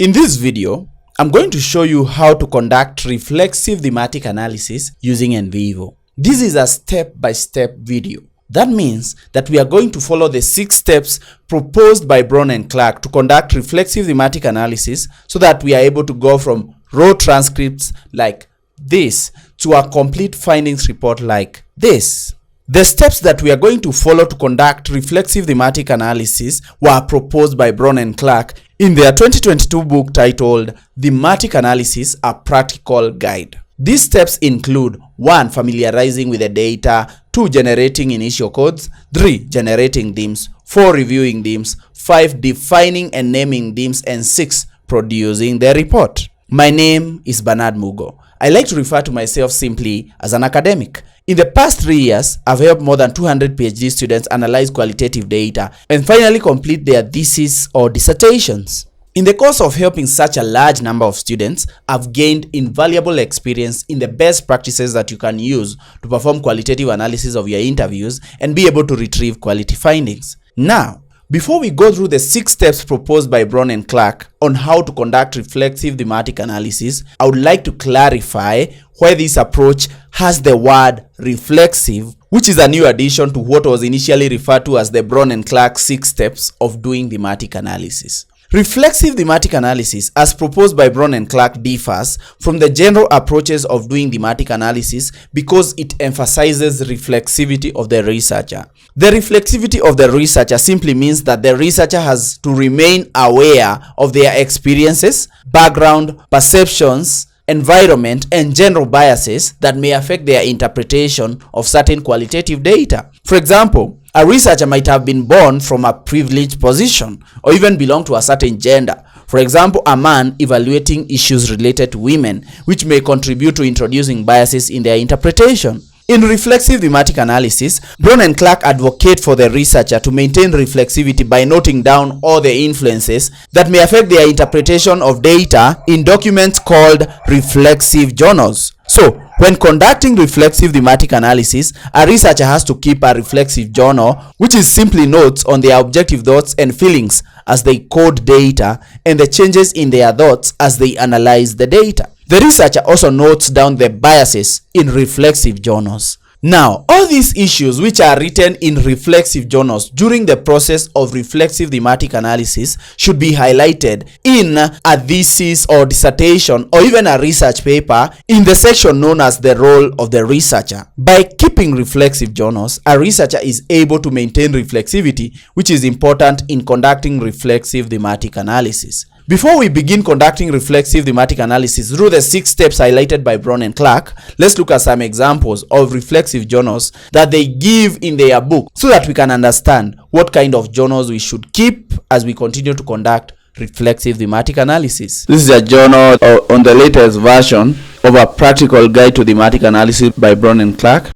In this video, I'm going to show you how to conduct reflexive thematic analysis using NVivo. This is a step-by-step video. That means that we are going to follow the 6 steps proposed by Braun and Clarke to conduct reflexive thematic analysis so that we are able to go from raw transcripts like this to a complete findings report like this. The steps that we are going to follow to conduct reflexive thematic analysis were proposed by Braun and Clarke in their 2022 book titled Thematic Analysis: A Practical Guide. These steps include 1. Familiarizing with the data, 2. Generating initial codes, 3. Generating themes, 4. Reviewing themes, 5. Defining and naming themes, and 6. Producing the report. My name is Bernard Mugo. I like to refer to myself simply as an academic. In the past 3 years, I've helped more than 200 PhD students analyze qualitative data and finally complete their thesis or dissertations. In the course of helping such a large number of students, I've gained invaluable experience in the best practices that you can use to perform qualitative analysis of your interviews and be able to retrieve quality findings. Now, before we go through the 6 steps proposed by Braun and Clarke on how to conduct reflexive thematic analysis, I would like to clarify why this approach has the word reflexive, which is a new addition to what was initially referred to as the Braun and Clarke 6 steps of doing thematic analysis. Reflexive thematic analysis, as proposed by Braun and Clarke, differs from the general approaches of doing thematic analysis because it emphasizes reflexivity of the researcher. The reflexivity of the researcher simply means that the researcher has to remain aware of their experiences, background, perceptions, environment, and general biases that may affect their interpretation of certain qualitative data. For example, a researcher might have been born from a privileged position or even belong to a certain gender. For example, a man evaluating issues related to women, which may contribute to introducing biases in their interpretation. In reflexive thematic analysis, Braun and Clarke advocate for the researcher to maintain reflexivity by noting down all the influences that may affect their interpretation of data in documents called reflexive journals. So, when conducting reflexive thematic analysis, a researcher has to keep a reflexive journal, which is simply notes on their objective thoughts and feelings as they code data and the changes in their thoughts as they analyze the data. The researcher also notes down the biases in reflexive journals. Now, all these issues which are written in reflexive journals during the process of reflexive thematic analysis should be highlighted in a thesis or dissertation or even a research paper in the section known as the role of the researcher. By keeping reflexive journals, a researcher is able to maintain reflexivity, which is important in conducting reflexive thematic analysis. Before we begin conducting reflexive thematic analysis through the 6 steps highlighted by Braun and Clarke, let's look at some examples of reflexive journals that they give in their book so that we can understand what kind of journals we should keep as we continue to conduct reflexive thematic analysis. This is a journal on the latest version of a practical guide to thematic analysis by Braun and Clarke.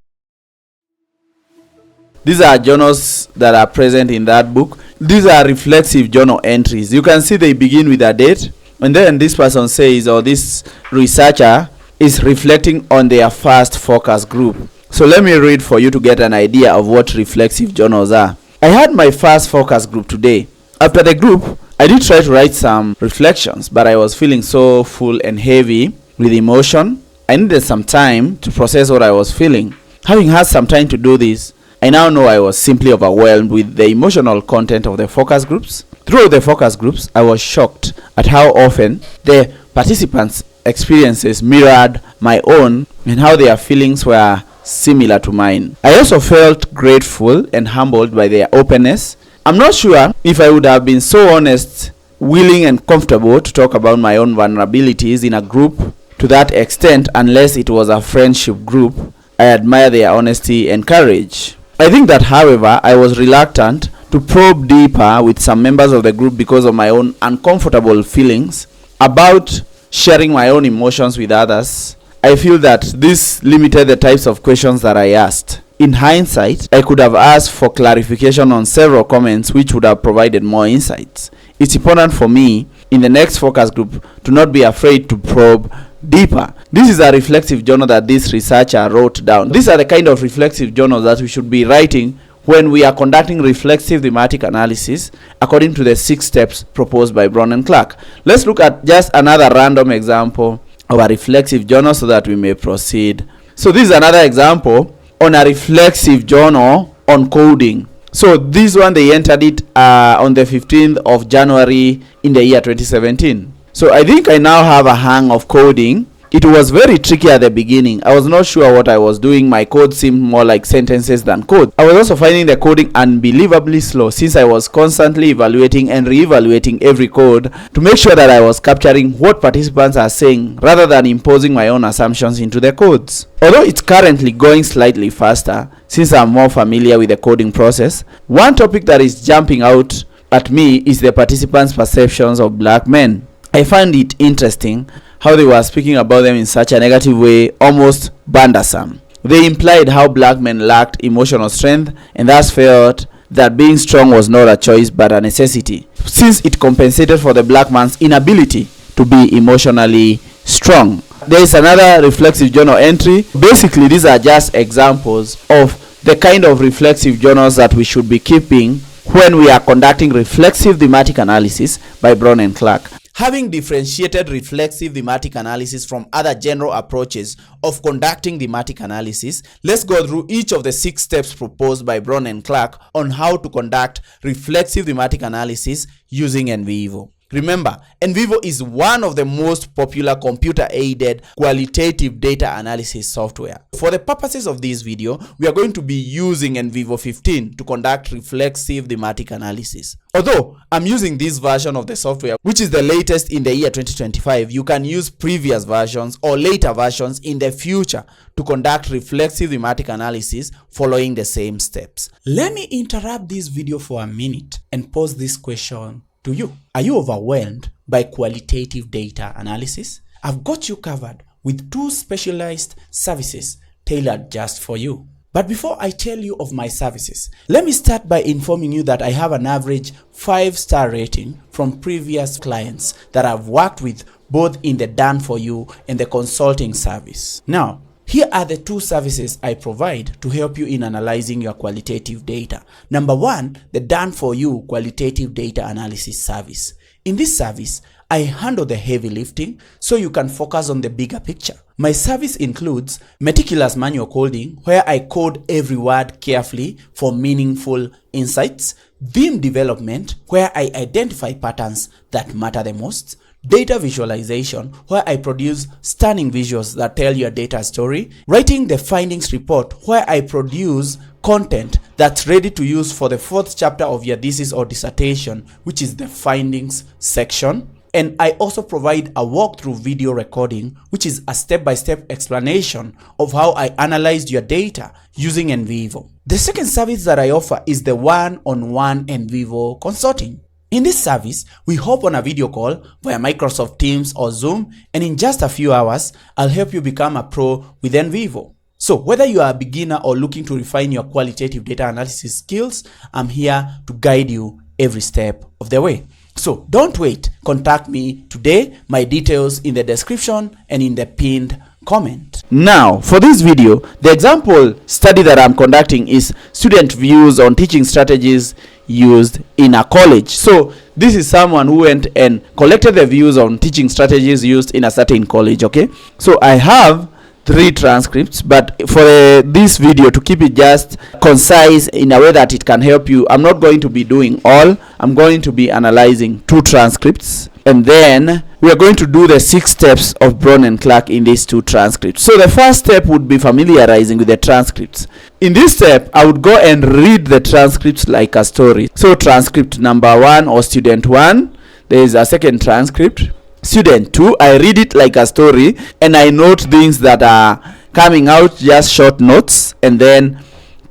These are journals that are present in that book. These are reflexive journal entries. You can see they begin with a date, and then this person says, or this researcher is reflecting on their first focus group. So let me read for you to get an idea of what reflexive journals are. I had my first focus group today. After the group, I did try to write some reflections, but I was feeling so full and heavy with emotion. I needed some time to process what I was feeling. Having had some time to do this, I now know I was simply overwhelmed with the emotional content of the focus groups. Throughout the focus groups, I was shocked at how often the participants' experiences mirrored my own and how their feelings were similar to mine. I also felt grateful and humbled by their openness. I'm not sure if I would have been so honest, willing, and comfortable to talk about my own vulnerabilities in a group to that extent unless it was a friendship group. I admire their honesty and courage. I think that, however, I was reluctant to probe deeper with some members of the group because of my own uncomfortable feelings about sharing my own emotions with others. I feel that this limited the types of questions that I asked. In hindsight, I could have asked for clarification on several comments which would have provided more insights. It's important for me in the next focus group to not be afraid to probe deeper. This is a reflexive journal that this researcher wrote down. These are the kind of reflexive journals that we should be writing when we are conducting reflexive thematic analysis according to the 6 steps proposed by Braun and Clarke. Let's look at just another random example of a reflexive journal so that we may proceed. So this is another example on a reflexive journal on coding. So this one, they entered it on the 15th of January in the year 2017. So I think I now have a hang of coding. It was very tricky at the beginning. I was not sure what I was doing. My code seemed more like sentences than code. I was also finding the coding unbelievably slow since I was constantly evaluating and re-evaluating every code to make sure that I was capturing what participants are saying rather than imposing my own assumptions into the codes. Although it's currently going slightly faster since I'm more familiar with the coding process, one topic that is jumping out at me is the participants' perceptions of black men. I find it interesting how they were speaking about them in such a negative way, almost burdensome. They implied how black men lacked emotional strength and thus felt that being strong was not a choice but a necessity, since it compensated for the black man's inability to be emotionally strong. There is another reflexive journal entry. Basically, these are just examples of the kind of reflexive journals that we should be keeping when we are conducting reflexive thematic analysis by Braun and Clarke. Having differentiated reflexive thematic analysis from other general approaches of conducting thematic analysis, let's go through each of the 6 steps proposed by Braun and Clarke on how to conduct reflexive thematic analysis using NVivo. Remember, NVivo is one of the most popular computer-aided qualitative data analysis software. For the purposes of this video, we are going to be using NVivo 15 to conduct reflexive thematic analysis. Although I'm using this version of the software, which is the latest in the year 2025, you can use previous versions or later versions in the future to conduct reflexive thematic analysis following the same steps. Let me interrupt this video for a minute and pose this question to you. Are you overwhelmed by qualitative data analysis? I've got you covered with 2 specialized services tailored just for you. But before I tell you of my services, let me start by informing you that I have an average 5-star rating from previous clients that I've worked with both in the done for you and the consulting service. Now, here are the 2 services I provide to help you in analyzing your qualitative data. Number 1, the done for you qualitative data analysis service. In this service, I handle the heavy lifting so you can focus on the bigger picture. My service includes meticulous manual coding, where I code every word carefully for meaningful insights, theme development, where I identify patterns that matter the most, data visualization, where I produce stunning visuals that tell your data story, writing the findings report, where I produce content that's ready to use for the 4th chapter of your thesis or dissertation, which is the findings section. And I also provide a walkthrough video recording, which is a step-by-step explanation of how I analyzed your data using NVivo. The second service that I offer is the one-on-one NVivo consulting. In this service, we hop on a video call via Microsoft Teams or Zoom, and in just a few hours, I'll help you become a pro with NVivo. So whether you are a beginner or looking to refine your qualitative data analysis skills, I'm here to guide you every step of the way. So don't wait, contact me today. My details in the description and in the pinned comment. Now, for this video, the example study that I'm conducting is student views on teaching strategies used in a college. So this is someone who went and collected the views on teaching strategies used in a certain college. Okay, so I have 3 transcripts, but for this video, to keep it just concise in a way that it can help you, I'm not going to be doing all. I'm going to be analyzing 2 transcripts, and then we are going to do the 6 steps of Braun and Clarke in these 2 transcripts. So the first step would be familiarizing with the transcripts. In this step, I would go and read the transcripts like a story. So transcript number 1 or student 1, there is a second transcript. Student 2, I read it like a story and I note things that are coming out, just short notes. And then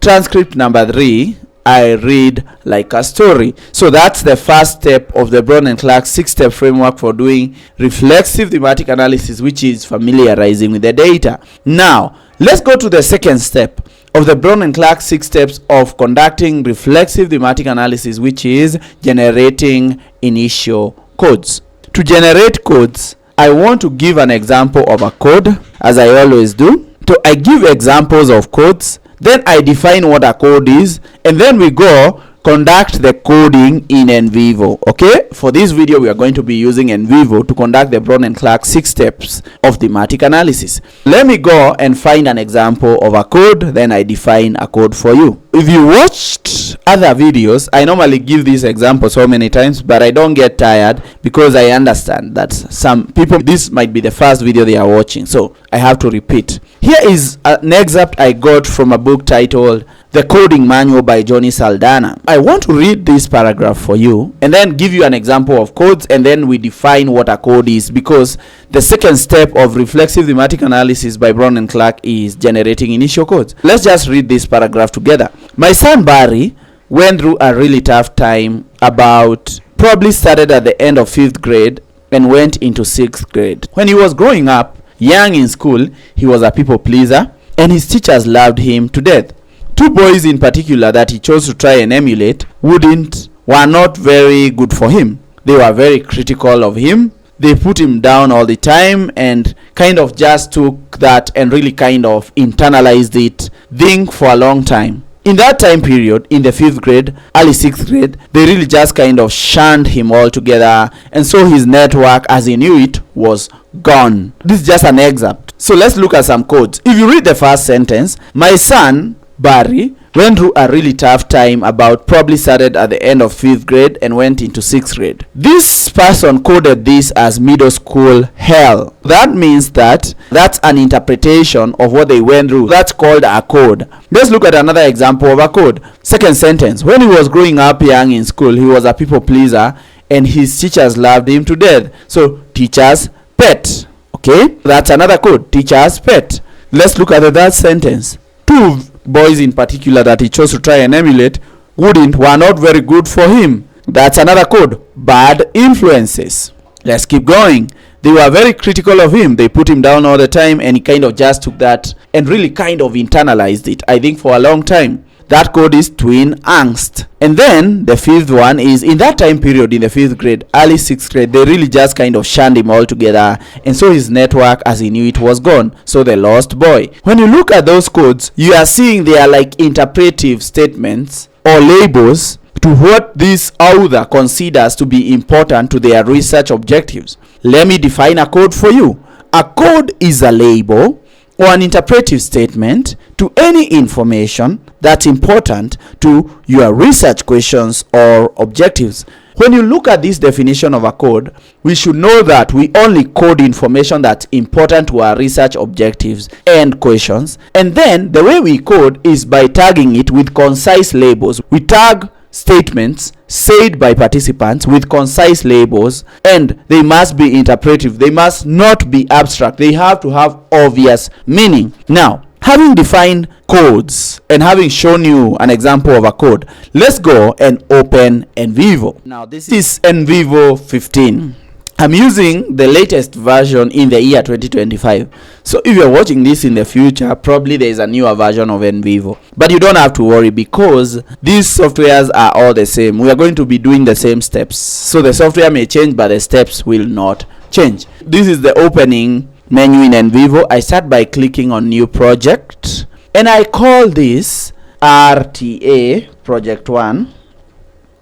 transcript number 3, I read like a story. So that's the first step of the Braun and Clarke 6-step framework for doing reflexive thematic analysis, which is familiarizing with the data. Now, let's go to the second step of the Braun and Clarke 6 steps of conducting reflexive thematic analysis, which is generating initial codes. To generate codes, I want to give an example of a code, as I always do. So I give examples of codes then I define what a code is, and then we go conduct the coding in NVivo. Okay, for this video we are going to be using NVivo to conduct the Braun and Clarke 6 steps of thematic analysis. Let me go and find an example of a code, then I define a code for you. If you watched other videos, I normally give this example so many times, but I don't get tired because I understand that some people, this might be the first video they are watching, so I have to repeat. Here is an excerpt I got from a book titled The Coding Manual by Johnny Saldana. I want to read this paragraph for you and then give you an example of codes, and then we define what a code is, because the second step of reflexive thematic analysis by Braun and Clarke is generating initial codes. Let's just read this paragraph together. My son Barry went through a really tough time, probably started at the end of 5th grade and went into 6th grade. When he was growing up, young in school, he was a people pleaser and his teachers loved him to death. 2 boys in particular that he chose to try and emulate were not very good for him. They were very critical of him. They put him down all the time and kind of just took that and really kind of internalized it, think for a long time. In that time period, in the 5th grade, early 6th grade, they really just kind of shunned him altogether, and so his network as he knew it was gone. This is just an excerpt. So let's look at some codes. If you read the first sentence, my son Barry went through a really tough time, probably started at the end of 5th grade and went into 6th grade. This person coded this as middle school hell. That means that's an interpretation of what they went through. That's called a code. Let's look at another example of a code. Second sentence, when he was growing up young in school, he was a people pleaser and his teachers loved him to death. So teacher's pet. Okay, that's another code, teacher's pet. Let's look at the third sentence. 2 boys in particular that he chose to try and emulate were not very good for him. That's another code, bad influences. Let's keep going. They were very critical of him. They put him down all the time and he kind of just took that and really kind of internalized it, I think, for a long time. That code is twin angst. And then the 5th one is, in that time period in the 5th grade, early 6th grade, they really just kind of shunned him altogether, and so his network as he knew it was gone. So the lost boy. When you look at those codes, you are seeing they are like interpretive statements or labels to what this author considers to be important to their research objectives. Let me define a code for you. A code is a label or an interpretive statement to any information that's important to your research questions or objectives. When you look at this definition of a code, we should know that we only code information that's important to our research objectives and questions. And then the way we code is by tagging it with concise labels. We tag statements said by participants with concise labels, and they must be interpretive. They must not be abstract. They have to have obvious meaning. Now, having defined codes and having shown you an example of a code, let's go and open NVivo. Now, this is NVivo 15. I'm using the latest version in the year 2025. So if you're watching this in the future, probably there is a newer version of NVivo. But you don't have to worry because these softwares are all the same. We are going to be doing the same steps. So the software may change, but the steps will not change. This is the opening menu in NVivo. I start by clicking on New Project. And I call this RTA Project 1.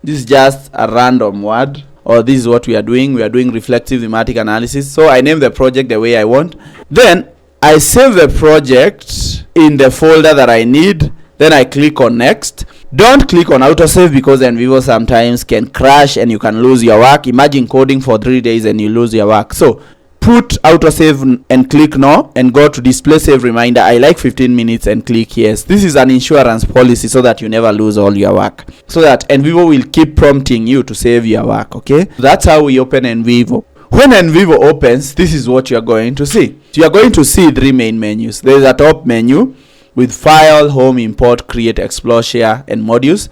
This is just a random word. Or this is what we are doing. We are doing reflexive thematic analysis. So I name the project the way I want. Then I save the project in the folder that I need. Then I click on next. Don't click on autosave because NVivo sometimes can crash and you can lose your work. Imagine coding for 3 days and you lose your work. So put autosave and click no and go to display save reminder. I like 15 minutes and click yes. This is an insurance policy so that you never lose all your work, so that NVivo will keep prompting you to save your work. Okay, that's how we open NVivo. When NVivo opens, this is what you are going to see. You are going to see 3 main menus. There is a top menu with file, home, import, create, explore, share, and modules.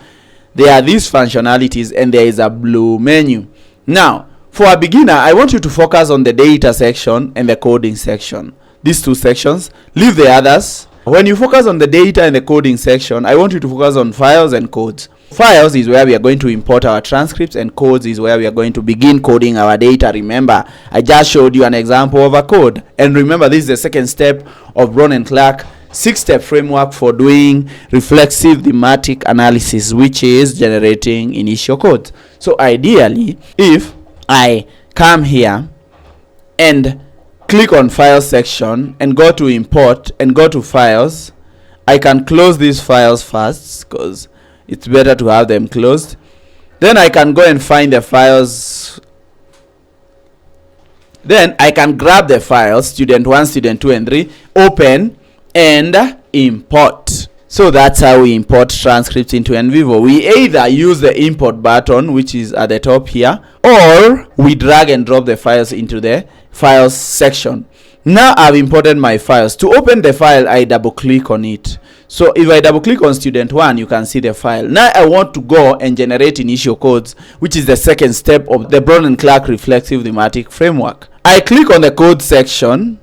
There are these functionalities, and there is a blue menu. Now, for a beginner, I want you to focus on the data section and the coding section. These 2 sections. Leave the others. When you focus on the data and the coding section, I want you to focus on files and codes. Files is where we are going to import our transcripts, and codes is where we are going to begin coding our data. Remember, I just showed you an example of a code. And remember, this is the second step of Braun and Clarke 6-step framework for doing reflexive thematic analysis, which is generating initial codes. So ideally, if I come here and click on file section and go to import and go to files, I can close these files first because it's better to have them closed. Then I can go and find the files. Then I can grab the files, student 1, student 2 and 3, open and import. So that's how we import transcripts into NVivo. We either use the import button, which is at the top here, or we drag and drop the files into the files section. Now I've imported my files. To open the file, I double click on it. So if I double click on student 1, you can see the file. Now I want to go and generate initial codes, which is the second step of the Braun and Clarke reflexive thematic framework. I click on the code section,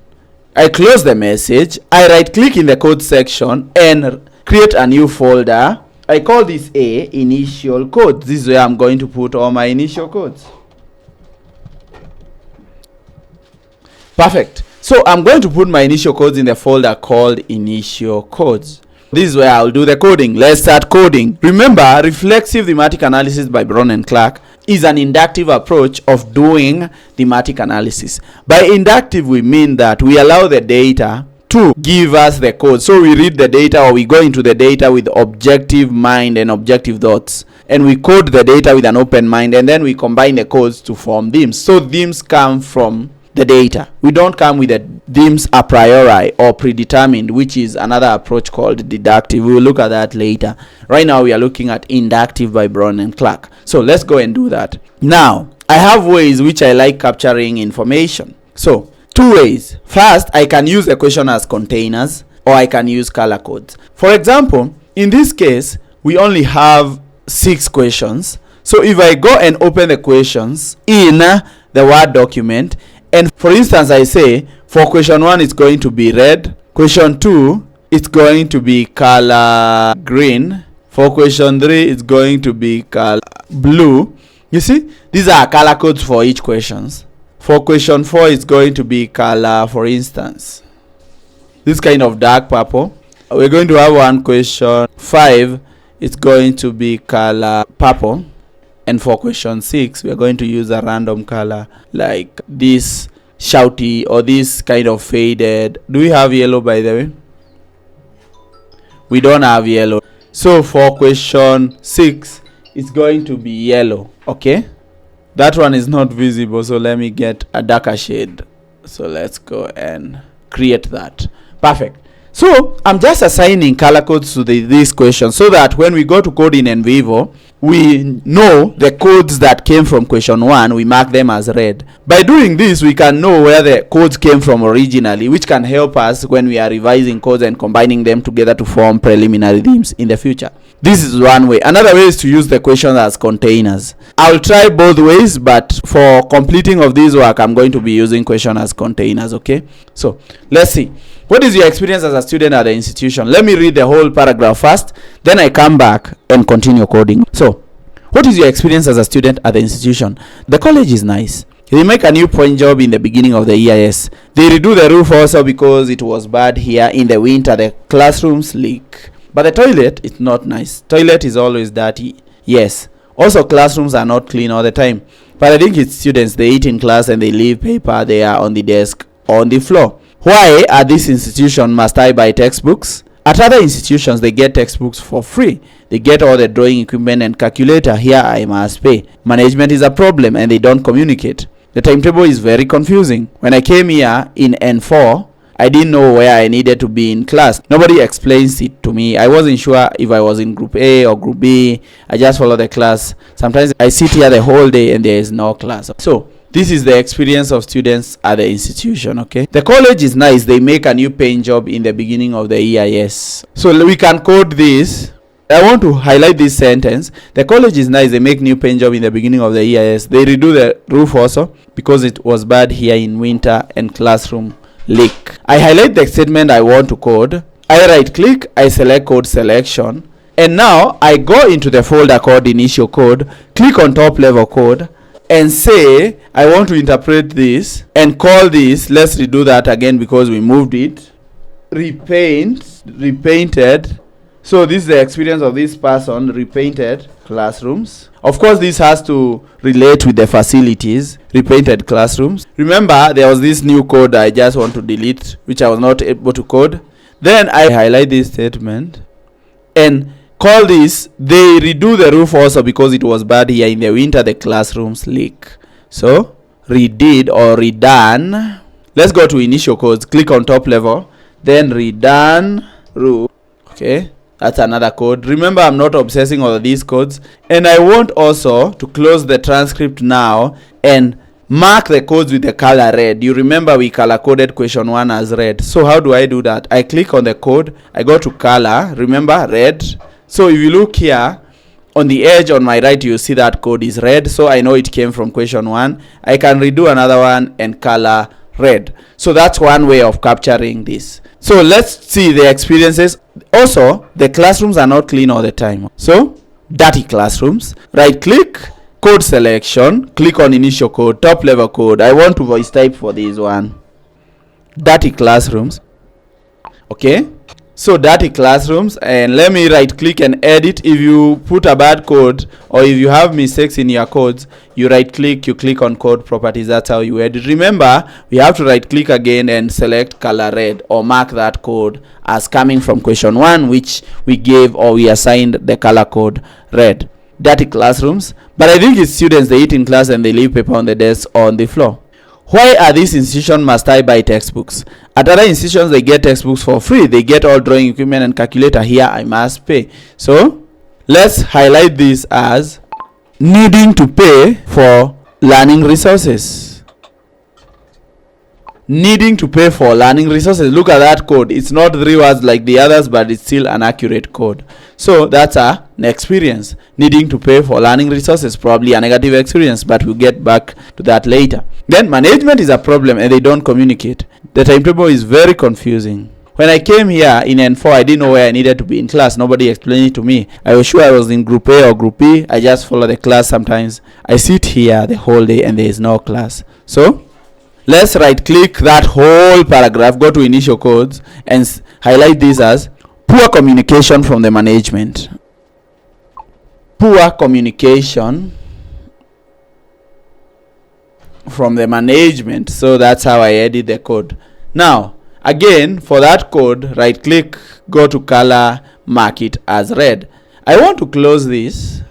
I close the message, I right click in the code section and create a new folder. I call this initial codes. This is where I'm going to put all my initial codes. Perfect. So I'm going to put my initial codes in the folder called initial codes. This is where I'll do the coding. Let's start coding. Remember, reflexive thematic analysis by Braun and Clarke is an inductive approach of doing thematic analysis. By inductive, we mean that we allow the data to give us the code. So we read the data, or we go into the data with objective mind and objective thoughts, and we code the data with an open mind, and then we combine the codes to form themes. So themes come from the data. We don't come with the themes a priori or predetermined, which is another approach called deductive. We will look at that later. Right now we are looking at inductive by Braun and Clarke. So let's go and do that. Now I have ways which I like capturing information. So 2 ways. First, I can use the question as containers, or I can use color codes. For example, in this case we only have 6 questions. So if I go and open the questions in the Word document, and for instance I say for question 1 it's going to be red, question 2 it's going to be color green, for question 3 it's going to be color blue. You see, these are color codes for each questions. For question 4 it's going to be color, for instance, this kind of dark purple. We're going to have one question 5, it's going to be color purple. And for question 6, we are going to use a random color like this shouty or this kind of faded. Do we have yellow, by the way? We don't have yellow. So for question 6, it's going to be yellow. Okay, that one is not visible, so let me get a darker shade. So let's go and create that. Perfect. So I'm just assigning color codes to these questions so that when we go to code in NVivo, we know the codes that came from question 1, we mark them as red. By doing this, we can know where the codes came from originally, which can help us when we are revising codes and combining them together to form preliminary themes in the future. This is one way. Another way is to use the questions as containers. I'll try both ways, but for completing of this work, I'm going to be using question as containers. Okay, so let's see. What is your experience as a student at the institution? Let me read the whole paragraph first, then I come back and continue coding. So, what is your experience as a student at the institution? The college is nice. They make a new point job in the beginning of the EIS. They redo the roof also because it was bad here. In the winter, the classrooms leak. But the toilet is not nice. Toilet is always dirty. Yes. Also, classrooms are not clean all the time. But I think it's students. They eat in class and they leave paper there on the desk or on the floor. Why at this institution must I buy textbooks? At other institutions, they get textbooks for free. They get all the drawing equipment and calculator. Here, I must pay. Management is a problem and they don't communicate. The timetable is very confusing. When I came here in N4, I didn't know where I needed to be in class. Nobody explains it to me. I wasn't sure if I was in group A or group B. I just follow the class. Sometimes I sit here the whole day and there is no class. So, this is the experience of students at the institution, okay? The college is nice. They make a new paying job in the beginning of the EIS. So we can code this. I want to highlight this sentence. The college is nice. They make new paint job in the beginning of the EIS. They redo the roof also because it was bad here in winter and classroom leak. I highlight the statement I want to code. I right click. I select code selection. And now I go into the folder called initial code. Click on top level code. And say I want to interpret this and call this, let's redo that again because we moved it, repaint repainted. So this is the experience of this person, repainted classrooms. Of course, this has to relate with the facilities, repainted classrooms. Remember, there was this new code I just want to delete, which I was not able to code. Then I highlight this statement and call this, they redo the roof also because it was bad here in the winter, the classrooms leak. So redid or redone. Let's go to initial codes, click on top level, then redone roof. Okay, that's another code. Remember, I'm not obsessing over these codes, and I want also to close the transcript now and mark the codes with the color red. You remember we color coded question 1 as red. So how do I do that? I click on the code, I go to color, remember red. So if you look here on the edge on my right, you see that code is red, so I know it came from question 1. I can redo another one and color red. So that's one way of capturing this. So let's see the experiences. Also, the classrooms are not clean all the time. So dirty classrooms, right click, code selection, click on initial code, top level code. I want to voice type for this one. Dirty classrooms. Okay, so dirty classrooms, and let me right click and edit. If you put a bad code or if you have mistakes in your codes, you right click, you click on code properties. That's how you edit. Remember, we have to right click again and select color red or mark that code as coming from question 1, which we gave or we assigned the color code red. Dirty classrooms, but I think it's students, they eat in class and they leave paper on the desk or on the floor. Why are these institutions must I buy textbooks? At other institutions, they get textbooks for free. They get all drawing equipment and calculator. Here, I must pay. So, let's highlight this as needing to pay for learning resources. Needing to pay for learning resources. Look at that code. It's not 3 words like the others, but it's still an accurate code. So, that's an experience. Needing to pay for learning resources. Probably a negative experience, but we'll get back to that later. Then management is a problem and they don't communicate. The timetable is very confusing. When I came here in N4, I didn't know where I needed to be in class. Nobody explained it to me. I was sure I was in group A or group B. I just follow the class sometimes. I sit here the whole day and there is no class. So let's right click that whole paragraph, go to initial codes and highlight this as poor communication from the management. Poor communication from the management. So that's how I edit the code. Now again, for that code, right click, go to color, mark it as red. I want to close this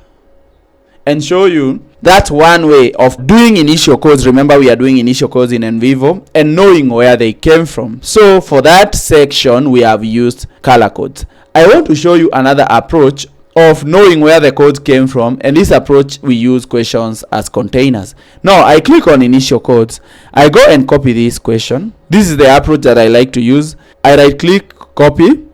and show you that's one way of doing initial codes. Remember, we are doing initial codes in NVivo and knowing where they came from. So for that section, we have used color codes. I want to show you another approach of knowing where the codes came from, and this approach we use questions as containers. Now I click on initial codes, I go and copy this question. This is the approach that I like to use. I right click, copy,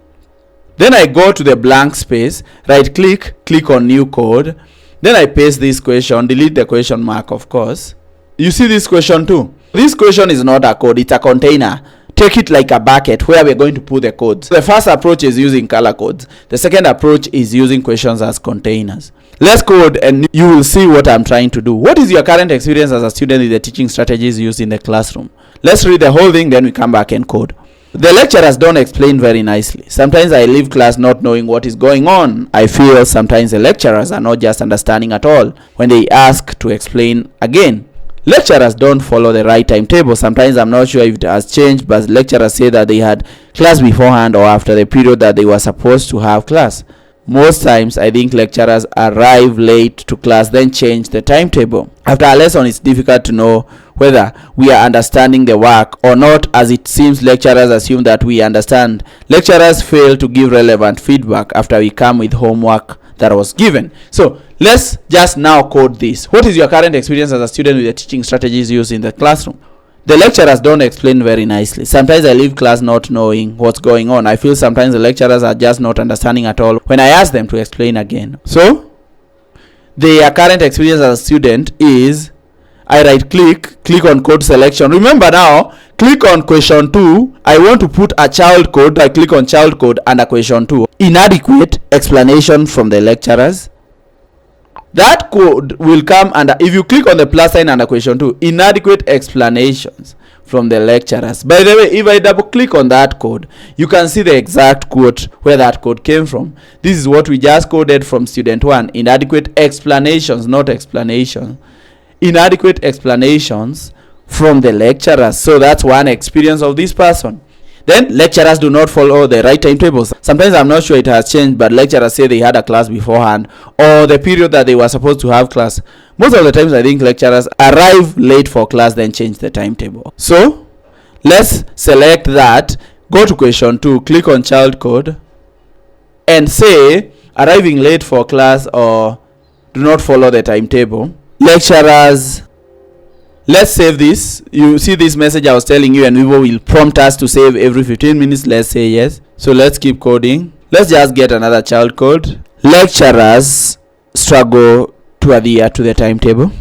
then I go to the blank space, right click, click on new code, then I paste this question, delete the question mark of course. You see this question too. This question is not a code, it's a container. Take it like a bucket where we're going to put the codes. The first approach is using color codes. The second approach is using questions as containers. Let's code and you will see what I'm trying to do. What is your current experience as a student with the teaching strategies used in the classroom? Let's read the whole thing, then we come back and code. The lecturers don't explain very nicely. Sometimes I leave class not knowing what is going on. I feel sometimes the lecturers are not just understanding at all when they ask to explain again. Lecturers don't follow the right timetable. Sometimes I'm not sure if it has changed, but lecturers say that they had class beforehand or after the period that they were supposed to have class. Most times I think lecturers arrive late to class, then change the timetable. After a lesson, it's difficult to know whether we are understanding the work or not, as it seems lecturers assume that we understand. Lecturers fail to give relevant feedback after we come with homework that was given. So let's just now code this. What is your current experience as a student with the teaching strategies used in the classroom? The lecturers don't explain very nicely. Sometimes I leave class not knowing what's going on. I feel sometimes the lecturers are just not understanding at all when I ask them to explain again. So their current experience as a student is, I right click, click on code selection. Remember now, click on question 2. I want to put a child code. I click on child code under question 2. Inadequate explanation from the lecturers. That code will come under, if you click on the plus sign under question 2, inadequate explanations from the lecturers. By the way, if I double click on that code, you can see the exact quote where that code came from. This is what we just coded from student 1. Inadequate explanations, not explanation. Inadequate explanations from the lecturers. So that's one experience of this person. Then lecturers do not follow the right timetables. Sometimes I'm not sure it has changed, but lecturers say they had a class beforehand or the period that they were supposed to have class. Most of the times I think lecturers arrive late for class then change the timetable. So let's select that, go to question 2, click on child code and say arriving late for class or do not follow the timetable. Lecturers, let's save this. You see this message I was telling you, and NVivo will prompt us to save every 15 minutes. Let's say yes. So let's keep coding. Let's just get another child code. Lecturers struggle to adhere to the timetable.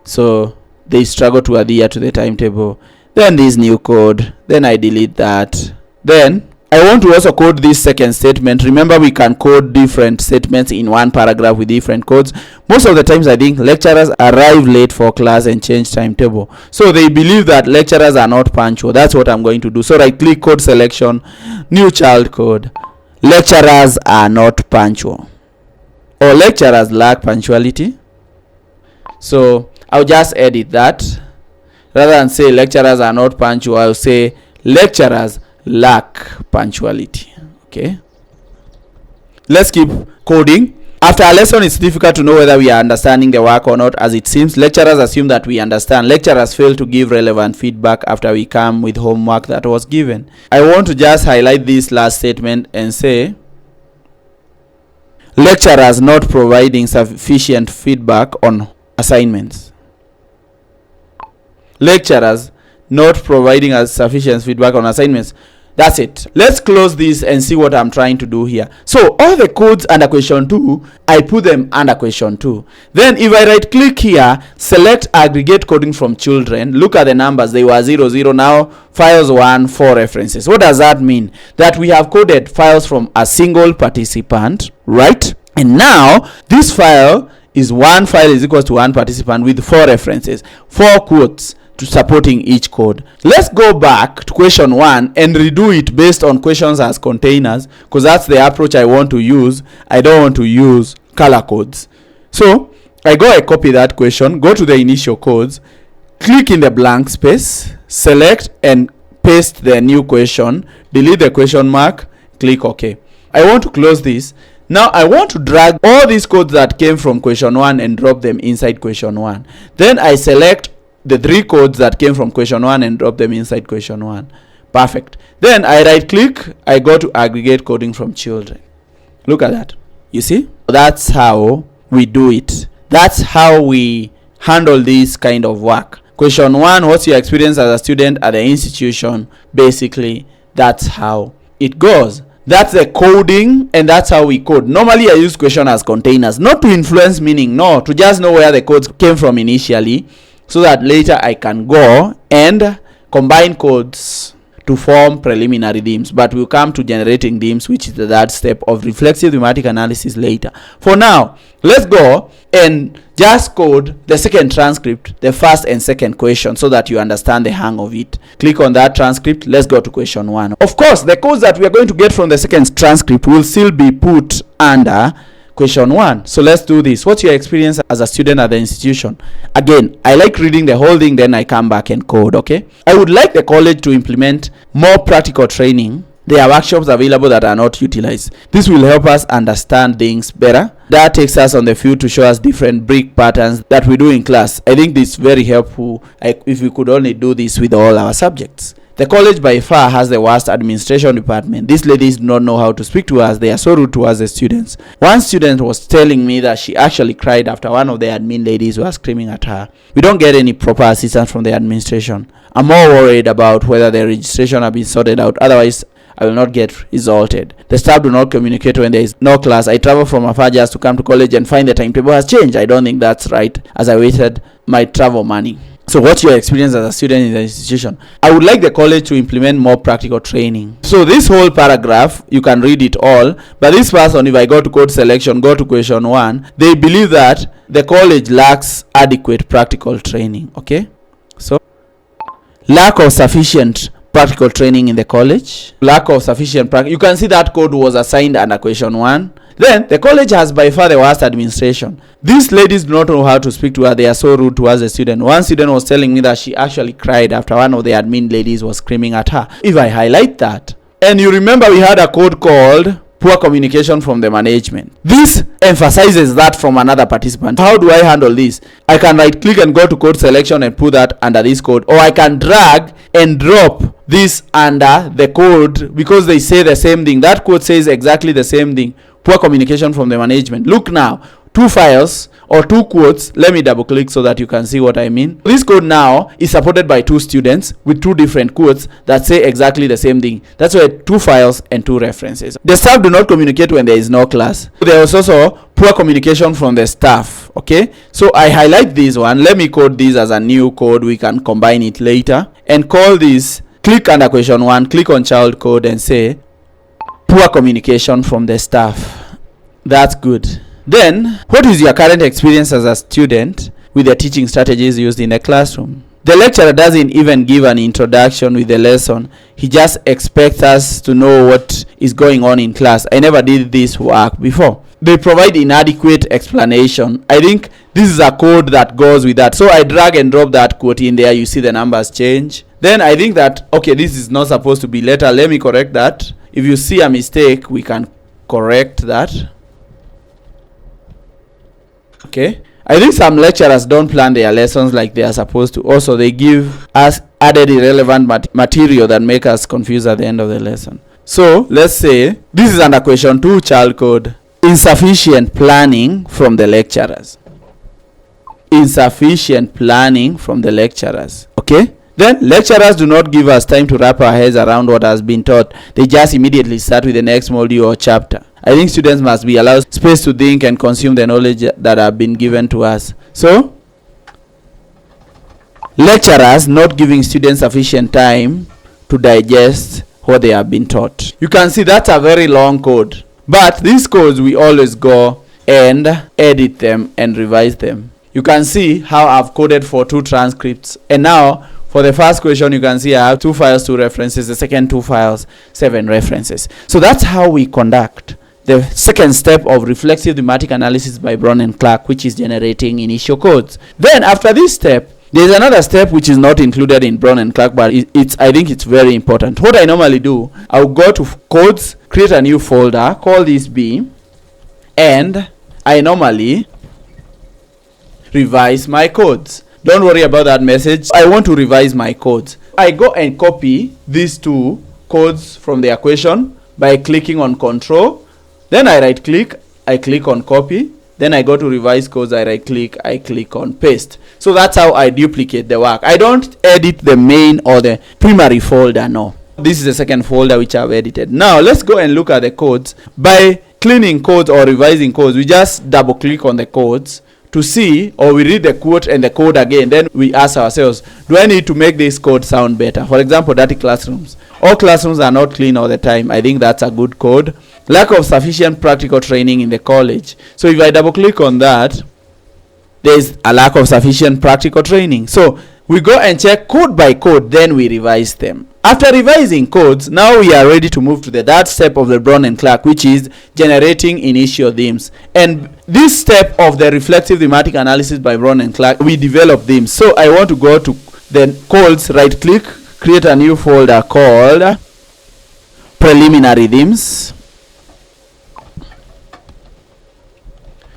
So they struggle to adhere to the timetable. Then this new code. Then I delete that. Then I want to also code this second statement. Remember, we can code different statements in one paragraph with different codes. Most of the times I think lecturers arrive late for class and change timetable. So they believe that lecturers are not punctual. That's what I'm going to do. So right click, code selection, new child code. Lecturers are not punctual, or lecturers lack punctuality. So I'll just edit that. Rather than say lecturers are not punctual, I'll say lecturers lack punctuality. Okay, let's keep coding. After a lesson, it's difficult to know whether we are understanding the work or not, as it seems lecturers assume that we understand. Lecturers fail to give relevant feedback after we come with homework that was given. I want to just highlight this last statement and say lecturers not providing sufficient feedback on assignments. Lecturers not providing us sufficient feedback on assignments. That's it. Let's close this and see what I'm trying to do here. So all the codes under question 2, I put them under question 2. Then if I right click here, select aggregate coding from children, look at the numbers. They were 0, 0. Now files 1, 4 references. What does that mean? That we have coded files from a single participant, right? And now this file is one file is equals to one participant with 4 references, 4 quotes to supporting each code. Let's go back to question 1 and redo it based on questions as containers, because that's the approach I want to use. I don't want to use color codes. So I copy that question, go to the initial codes, click in the blank space, select and paste the new question, delete the question mark, click OK. I want to close this. Now I want to drag all these codes that came from question 1 and drop them inside question 1. Then I select the 3 codes that came from question 1 and drop them inside question 1. Perfect. Then I right click, I go to aggregate coding from children. Look at that. You see? That's how we do it. That's how we handle this kind of work. Question 1, what's your experience as a student at the institution? Basically, that's how it goes. That's the coding, and that's how we code. Normally I use question as containers, not to influence meaning, no, to just know where the codes came from initially, so that later I can go and combine codes to form preliminary themes. But we'll come to generating themes, which is the third step of reflexive thematic analysis later. For now, let's go and just code the second transcript, the first and second question, so that you understand the hang of it. Click on that transcript. Let's go to question 1. Of course, the codes that we are going to get from the second transcript will still be put under question 1. So let's do this. What's your experience as a student at the institution? Again, I like reading the whole thing, then I come back and code. Okay, I would like the college to implement more practical training. There are workshops available that are not utilized. This will help us understand things better. That takes us on the field to show us different brick patterns that we do in class. I think this is very helpful if we could only do this with all our subjects. The college by far has the worst administration department. These ladies do not know how to speak to us. They are so rude towards the students. One student was telling me that she actually cried after one of the admin ladies was screaming at her. We don't get any proper assistance from the administration. I'm more worried about whether the registration have been sorted out. Otherwise, I will not get resulted. The staff do not communicate when there is no class. I travel from afar just to come to college and find the timetable has changed. I don't think that's right, as I wasted my travel money. So what's your experience as a student in the institution? I would like the college to implement more practical training. So this whole paragraph, you can read it all. But this person, if I go to code selection, go to question 1, they believe that the college lacks adequate practical training. Okay, so lack of sufficient practical training in the college, lack of sufficient practice. You can see that code was assigned under question 1. Then the college has by far the worst administration. These ladies do not know how to speak to her. They are so rude towards the student. One student was telling me that she actually cried after one of the admin ladies was screaming at her. If I highlight that, and you remember we had a code called poor communication from the management. This emphasizes that from another participant. How do I handle this? I can right click and go to code selection and put that under this code, or I can drag and drop this under the code because they say the same thing. That code says exactly the same thing. Poor communication from the management. Look now, 2 files or 2 quotes. Let me double click so that you can see what I mean. This code now is supported by 2 students with 2 different quotes that say exactly the same thing. That's why 2 files and 2 references. The staff do not communicate when there is no class. There is also poor communication from the staff. Okay, so I highlight this one. Let me code this as a new code. We can combine it later and call this. Click under question 1, click on child code and say poor communication from the staff. That's good. Then, what is your current experience as a student with the teaching strategies used in the classroom? The lecturer doesn't even give an introduction with the lesson. He just expects us to know what is going on in class. I never did this work before. They provide inadequate explanation. I think this is a code that goes with that. So I drag and drop that quote in there. You see the numbers change. Then I think that, okay, this is not supposed to be letter. Let me correct that. If you see a mistake, we can correct that. Okay, I think some lecturers don't plan their lessons like they are supposed to. Also, they give us added irrelevant material that make us confused at the end of the lesson. So let's say this is under question 2, child code. Insufficient planning from the lecturers. Insufficient planning from the lecturers. Okay, then lecturers do not give us time to wrap our heads around what has been taught. They just immediately start with the next module or chapter. I think students must be allowed space to think and consume the knowledge that have been given to us. So, lecturers not giving students sufficient time to digest what they have been taught. You can see that's a very long code. But these codes, we always go and edit them and revise them. You can see how I've coded for 2 transcripts. And now, for the first question, you can see I have 2 files, 2 references. The second 2 files, 7 references. So that's how we conduct the second step of reflexive thematic analysis by Braun and Clarke, which is generating initial codes. Then after this step, there's another step which is not included in Braun and Clarke, but I think it's very important. What I normally do, I'll go to codes, create a new folder, call this B, and I normally revise my codes. Don't worry about that message. I want to revise my codes. I go and copy these 2 codes from the equation by clicking on Control. Then I right click, I click on copy. Then I go to revise codes, I right click, I click on paste. So that's how I duplicate the work. I don't edit the main or the primary folder, no. This is the second folder which I've edited. Now let's go and look at the codes. By cleaning codes or revising codes, we just double click on the codes to see, or we read the quote and the code again. Then we ask ourselves, do I need to make this code sound better? For example, dirty classrooms. All classrooms are not clean all the time. I think that's a good code. Lack of sufficient practical training in the college. So if I double click on that, there's a lack of sufficient practical training. So we go and check code by code, then we revise them. After revising codes, now we are ready to move to the third step of the Braun and Clarke, which is generating initial themes. And this step of the reflexive thematic analysis by Braun and Clarke, we develop themes. So I want to go to the codes, right click, create a new folder called preliminary themes.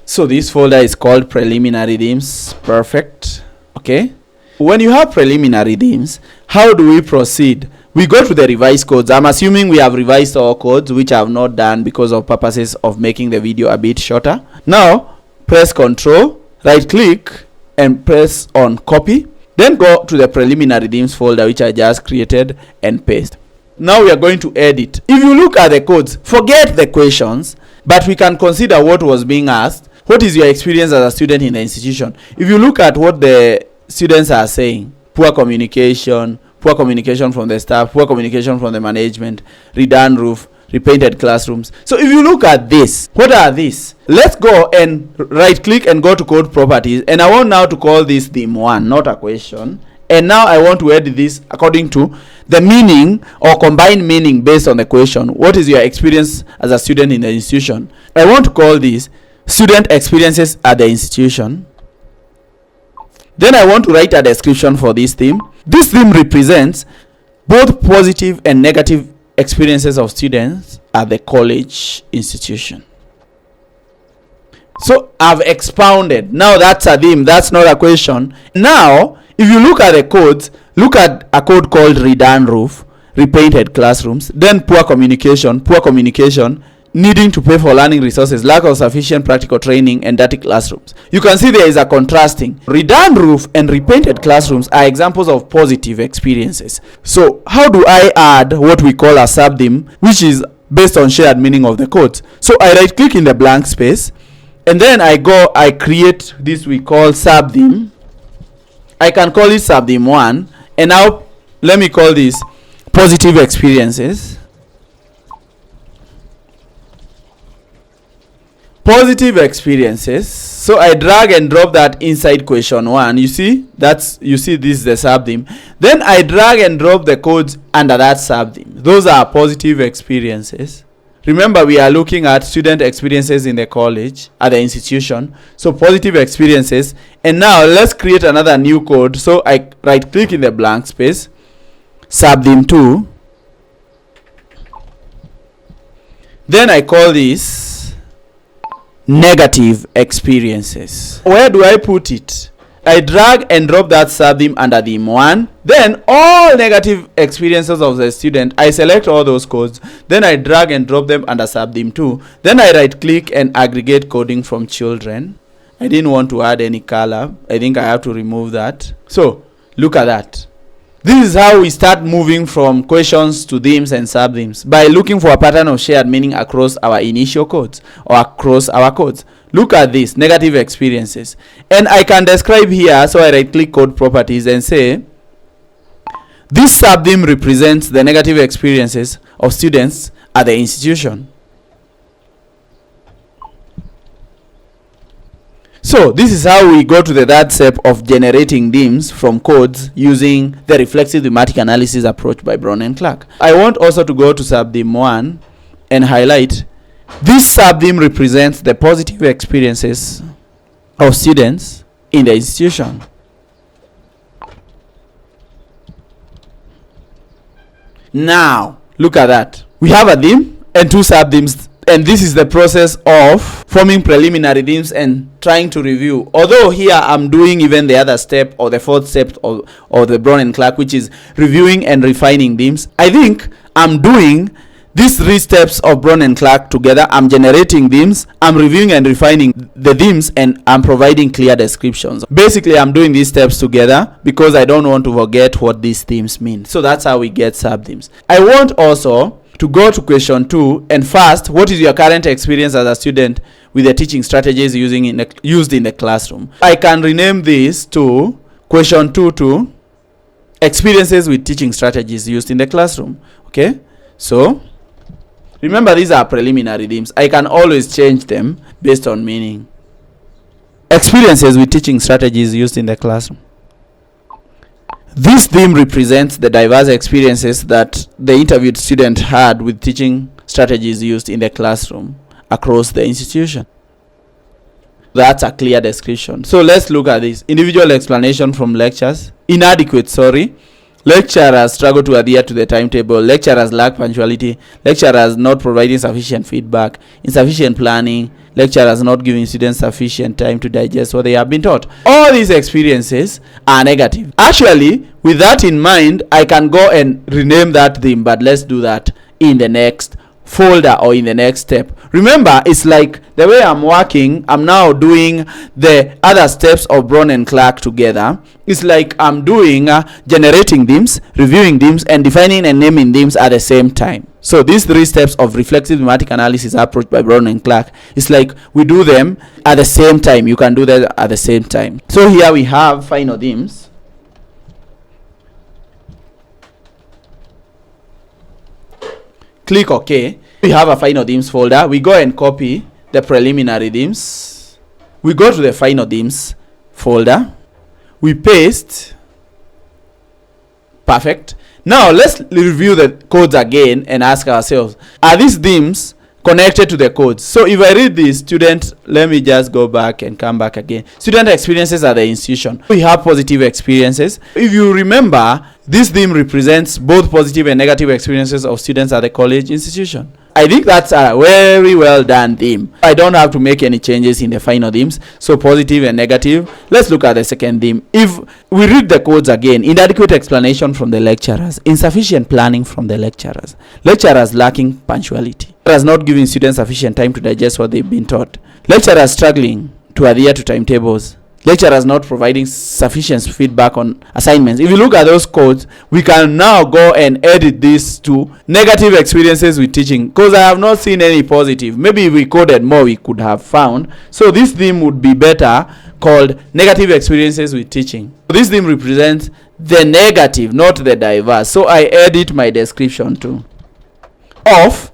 So this folder is called preliminary themes. Perfect. Okay. When you have preliminary themes, how do we proceed? We go to the revised codes. I'm assuming we have revised all codes, which I have not done because of purposes of making the video a bit shorter. Now, press Control, right click, and press on copy. Then go to the preliminary themes folder, which I just created, and paste. Now we are going to edit. If you look at the codes, forget the questions, but we can consider what was being asked. What is your experience as a student in the institution? If you look at what the students are saying, poor communication from the staff, poor communication from the management, redone roof, repainted classrooms. So if you look at this, what are these? Let's go and right click and go to code properties. And I want now to call this theme 1, not a question. And now I want to edit this according to the meaning or combined meaning based on the question. What is your experience as a student in the institution? I want to call this student experiences at the institution. Then I want to write a description for this theme. This theme represents both positive and negative experiences of students at the college institution. So I've expounded. Now that's a theme, that's not a question. Now, if you look at the codes, look at a code called redone roof, repainted classrooms, then poor communication, needing to pay for learning resources, lack of sufficient practical training, and dirty classrooms. You can see there is a contrasting. Redone roof and repainted classrooms are examples of positive experiences. So how do I add what we call a subtheme, which is based on shared meaning of the codes? So I right click in the blank space, and then I create this we call subtheme. I can call it subtheme 1, and now let me call this positive experiences. Positive experiences. So I drag and drop that inside question 1. You see this is the subtheme. Then I drag and drop the codes under that subtheme. Those are positive experiences. Remember, we are looking at student experiences in the college, at the institution. So positive experiences. And now let's create another new code. So I right click in the blank space, subtheme 2. Then I call this negative experiences. Where do I put it? I drag and drop that subtheme under theme 1. Then all negative experiences of the student, I select all those codes. Then I drag and drop them under subtheme 2. Then I right click and aggregate coding from children. I didn't want to add any color. I think I have to remove that. So look at that. This is how we start moving from questions to themes and subthemes, by looking for a pattern of shared meaning across our initial codes or across our codes. Look at this, negative experiences. And I can describe here, so I right click code properties and say, this subtheme represents the negative experiences of students at the institution. So this is how we go to the third step of generating themes from codes using the reflexive thematic analysis approach by Braun and Clarke. I want also to go to subtheme 1 and highlight this subtheme represents the positive experiences of students in the institution. Now, look at that. We have a theme and two subthemes, and this is the process of forming preliminary themes and trying to review. Although here I'm doing even the other step or the fourth step of the Braun and Clarke, which is reviewing and refining themes. I think I'm doing these three steps of Braun and Clarke together. I'm generating themes, I'm reviewing and refining the themes, and I'm providing clear descriptions. Basically, I'm doing these steps together because I don't want to forget what these themes mean. So that's how we get sub-themes. I want also to go to question 2 and first, what is your current experience as a student with the teaching strategies used in the classroom? I can rename this to question 2 to experiences with teaching strategies used in the classroom. Okay, so remember, these are preliminary themes. I can always change them based on meaning. Experiences with teaching strategies used in the classroom. This theme represents the diverse experiences that the interviewed student had with teaching strategies used in the classroom across the institution. That's a clear description. So let's look at this. Individual explanation from lectures. Inadequate, Lecturers struggle to adhere to the timetable. Lecturers lack punctuality. Lecturers not providing sufficient feedback. Insufficient planning. Lecturers not giving students sufficient time to digest what they have been taught. All these experiences are negative. Actually, with that in mind, I can go and rename that theme, but let's do that in the next folder or in the next step. Remember, it's like the way I'm working, I'm now doing the other steps of Braun and Clarke together. It's like I'm doing generating themes, reviewing themes, and defining and naming themes at the same time. So these three steps of reflexive thematic analysis approach by Braun and Clarke, it's like we do them at the same time. You can do that at the same time. So here we have final themes. Click OK. We have a final themes folder. We go and copy the preliminary themes. We go to the final themes folder. We paste Perfect. Now let's review the codes again and ask ourselves, are these themes connected to the codes? So if I read this, student, let me just go back and come back again. Student experiences at the institution. We have positive experiences. If you remember, this theme represents both positive and negative experiences of students at the college institution. I think that's a very well done theme. I don't have to make any changes in the final themes. So positive and negative. Let's look at the second theme. If we read the codes again, inadequate explanation from the lecturers, insufficient planning from the lecturers, lecturers lacking punctuality, lecturers not giving students sufficient time to digest what they've been taught, lecturers struggling to adhere to timetables, lecturers not providing sufficient feedback on assignments. If you look at those codes, we can now go and edit this to negative experiences with teaching, because I have not seen any positive. Maybe if we coded more, we could have found. So this theme would be better called negative experiences with teaching. This theme represents the negative, not the diverse. So I edit my description to of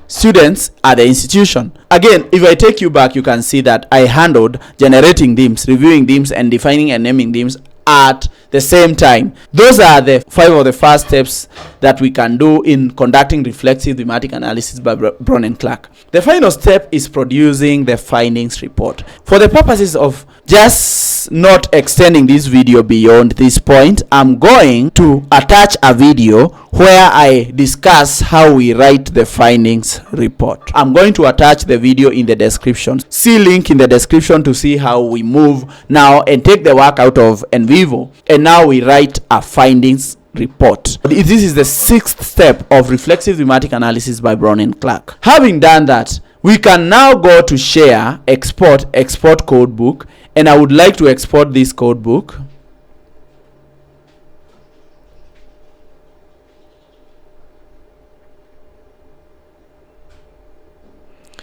students at the institution. Again, if I take you back, you can see that I handled generating themes, reviewing themes, and defining and naming themes at the same time. Those are the 5 of the first steps that we can do in conducting reflexive thematic analysis by Braun and Clarke. The final step is producing the findings report. For the purposes of just not extending this video beyond this point, I'm going to attach a video where I discuss how we write the findings report. I'm going to attach the video in the description. See link in the description to see how we move now and take the work out of NVivo, and now we write a findings report. This is the 6th step of reflexive thematic analysis by Braun and Clarke. Having done that, we can now go to share, export codebook, and I would like to export this codebook.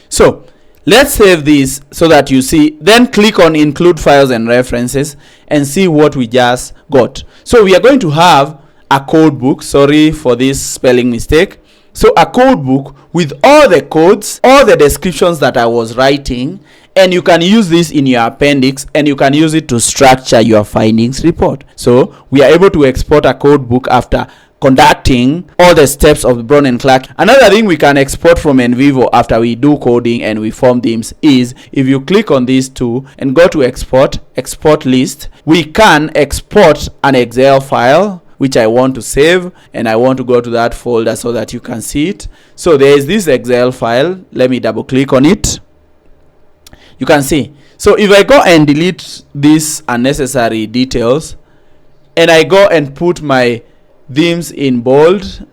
So let's save this so that you see, then click on include files and references and see what we just got. So we are going to have a code book. Sorry for this spelling mistake. So a code book with all the codes, all the descriptions that I was writing, and you can use this in your appendix and you can use it to structure your findings report. So we are able to export a code book after conducting all the steps of Braun and Clarke. Another thing we can export from NVivo after we do coding and we form themes is, if you click on these two and go to export list, we can export an Excel file which I want to save, and I want to go to that folder so that you can see it. So there is this Excel file. Let me double click on it. You can see. So if I go and delete these unnecessary details and I go and put my themes in bold,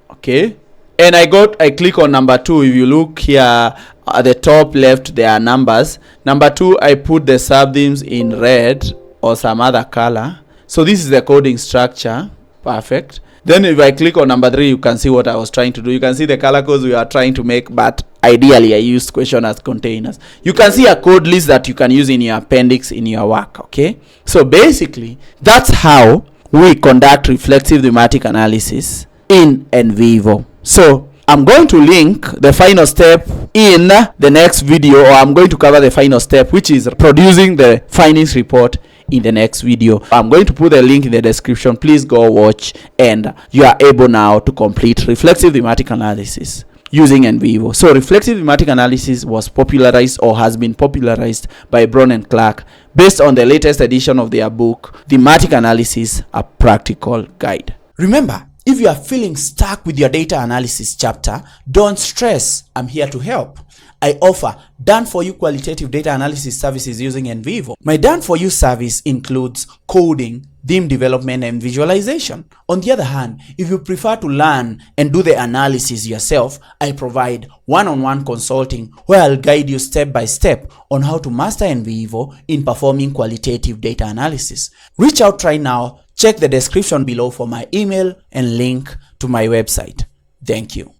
okay, and I click on number 2. If you look here at the top left, there are numbers. Number 2, I put the sub themes in red or some other color. So this is the coding structure. Perfect. Then if I click on number 3, you can see what I was trying to do. You can see the color codes we are trying to make, but ideally I used question as containers. You can see a code list that you can use in your appendix in your work. Okay, so basically that's how we conduct reflexive thematic analysis in NVivo. So I'm going to link the final step in the next video, or I'm going to cover the final step, which is producing the findings report, in the next video. I'm going to put the link in the description. Please go watch, and you are able now to complete reflexive thematic analysis using NVivo. So reflexive thematic analysis was popularized, or has been popularized, by Braun and Clarke based on the latest edition of their book, Thematic Analysis, a Practical Guide. Remember, if you are feeling stuck with your data analysis chapter, don't stress. I'm here to help. I offer done-for-you qualitative data analysis services using NVivo. My done-for-you service includes coding, theme development, and visualization. On the other hand, if you prefer to learn and do the analysis yourself, I provide one-on-one consulting where I'll guide you step by step on how to master NVivo in performing qualitative data analysis. Reach out right now. Check the description below for my email and link to my website. Thank you.